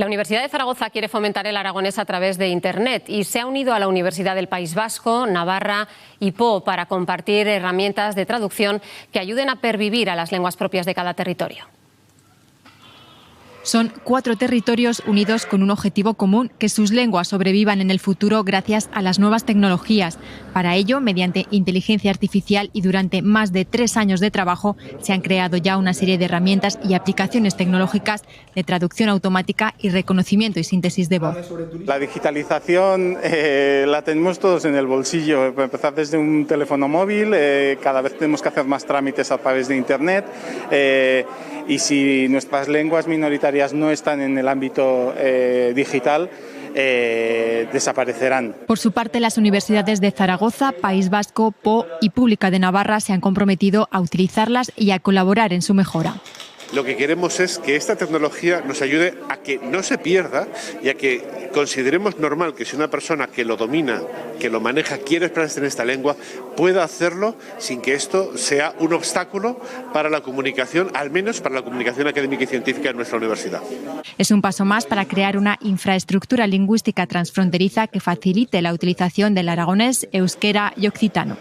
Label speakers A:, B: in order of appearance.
A: La Universidad de Zaragoza quiere fomentar el aragonés a través de Internet y se ha unido a la Universidad del País Vasco, Navarra y Po para compartir herramientas de traducción que ayuden a pervivir a las lenguas propias de cada territorio.
B: Son 4 territorios unidos con un objetivo común: que sus lenguas sobrevivan en el futuro gracias a las nuevas tecnologías. Para ello, mediante inteligencia artificial y durante más de 3 años de trabajo, se han creado ya una serie de herramientas y aplicaciones tecnológicas de traducción automática y reconocimiento y síntesis de voz.
C: La digitalización la tenemos todos en el bolsillo. Para empezar, desde un teléfono móvil, cada vez tenemos que hacer más trámites a través de Internet. Y si nuestras lenguas minoritarias no están en el ámbito digital, desaparecerán.
B: Por su parte, las universidades de Zaragoza, País Vasco, Po y Pública de Navarra se han comprometido a utilizarlas y a colaborar en su mejora.
D: Lo que queremos es que esta tecnología nos ayude a que no se pierda y a que consideremos normal que si una persona que lo domina, que lo maneja, quiere expresarse en esta lengua, pueda hacerlo sin que esto sea un obstáculo para la comunicación, al menos para la comunicación académica y científica en nuestra universidad.
B: Es un paso más para crear una infraestructura lingüística transfronteriza que facilite la utilización del aragonés, euskera y occitano.